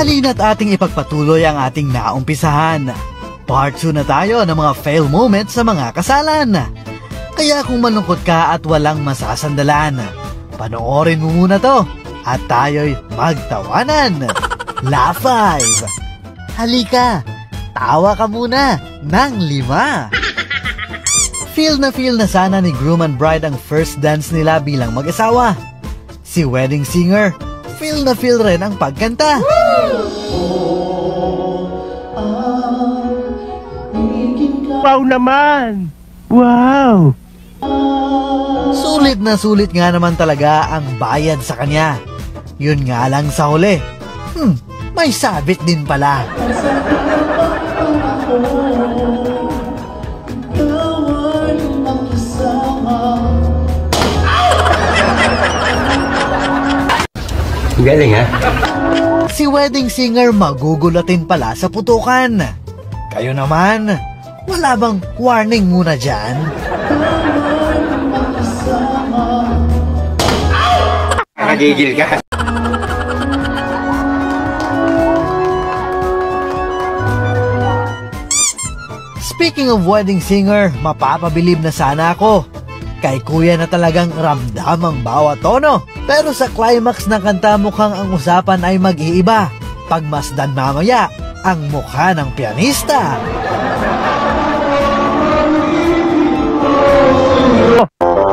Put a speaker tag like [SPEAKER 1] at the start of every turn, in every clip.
[SPEAKER 1] Halina't ating ipagpatuloy ang ating naumpisahan. Part 2 na tayo ng mga fail moments sa mga kasalan. Kaya kung malungkot ka at walang masasandalan, panoorin mo muna to at tayo'y magtawanan. La 5. Halika, tawa ka muna ng 5. Feel na sana ni groom and bride ang first dance nila bilang mag-asawa. Si wedding singer, feel na feel rin ang pagkanta.
[SPEAKER 2] Wow naman! Wow!
[SPEAKER 1] Sulit na sulit nga naman talaga ang bayad sa kanya. Yun nga lang sa huli, may sabit din pala.
[SPEAKER 2] Galing ha?
[SPEAKER 1] Si wedding singer magugulatin pala sa putukan. Kayo naman, wala bang warning muna dyan?
[SPEAKER 2] Nakagigil ka.
[SPEAKER 1] Speaking of wedding singer, mapapabilib na sana ako. Kay kuya na talagang ramdam ang bawat tono. Pero sa climax ng kanta mukhang ang usapan ay mag-iiba. Pagmasdan mamaya ang mukha ng pianista.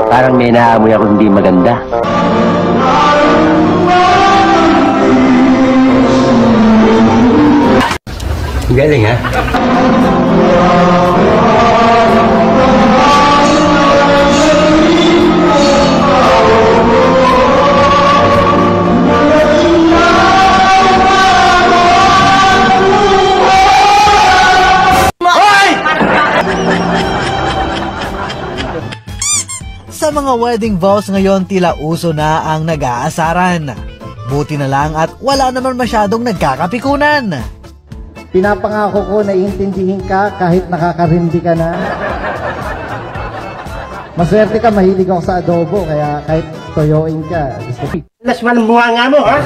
[SPEAKER 2] Parang may naamoy ako hindi maganda. Galing ha?
[SPEAKER 1] Sa mga wedding vows ngayon, tila uso na ang nag-aasaran. Buti na lang at wala naman masyadong nagkakapikunan.
[SPEAKER 3] Pinapangako ko na iintindihin ka kahit nakakarindi ka na. Maswerte ka, mahilig ako sa adobo, kaya kahit toyoin ka.
[SPEAKER 2] Lasman ang bunga nga mo, ha?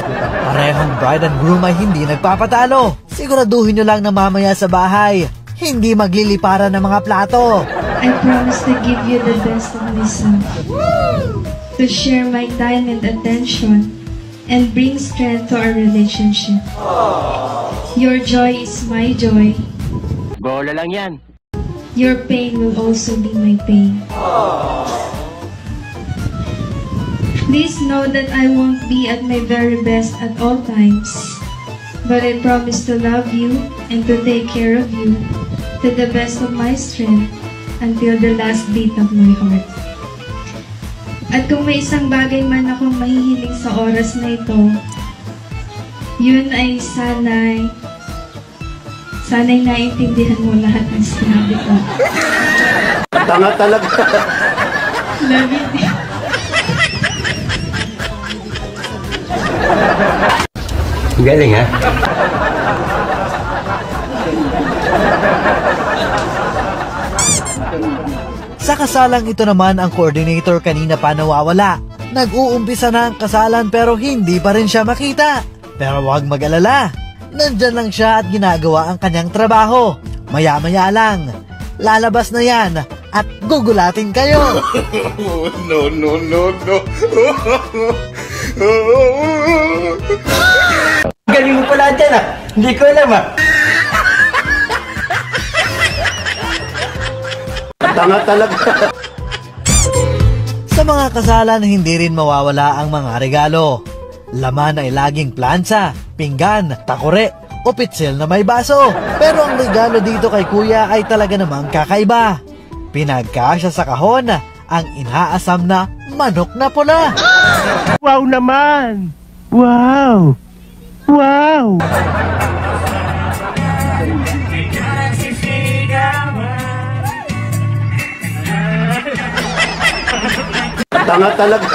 [SPEAKER 1] Parehong bride and groom ay hindi nagpapatalo. Siguraduhin nyo lang na mamaya sa bahay, hindi magliliparan ng mga plato.
[SPEAKER 4] I promise to give you the best of myself, to share my time and attention, and bring strength to our relationship. Your joy is my joy.
[SPEAKER 2] Bola lang yan.
[SPEAKER 4] Your pain will also be my pain. Please know that I won't be at my very best at all times, but I promise to love you and to take care of you to the best of my strength until the last beat of my heart. At kung may isang bagay man akong mahihiling sa oras na ito, yun ay sana'y naiintindihan mo lahat ng sinabi ko.
[SPEAKER 2] Tanga talaga.
[SPEAKER 4] Love you, dear.
[SPEAKER 2] Galing ha?
[SPEAKER 1] Sa kasalang ito naman, ang coordinator kanina pa nawawala. Nag-uumpisa na ang kasalan pero hindi pa rin siya makita. Pero huwag mag-alala, nandyan lang siya at ginagawa ang kanyang trabaho. Maya-maya lang, lalabas na yan at gugulatin kayo.
[SPEAKER 5] No.
[SPEAKER 2] Galing mo pala dyan ha? Hindi ko alam ha? Tanga talaga.
[SPEAKER 1] Sa mga kasalan, hindi rin mawawala ang mga regalo. Laman ay laging plansa, pinggan, takore, o pitsil na may baso. Pero ang regalo dito kay kuya ay talaga namang kakaiba. Pinagkasya sa kahon ang inaasam na manok na pula.
[SPEAKER 2] Wow naman! Wow! Wow! Tanga talaga.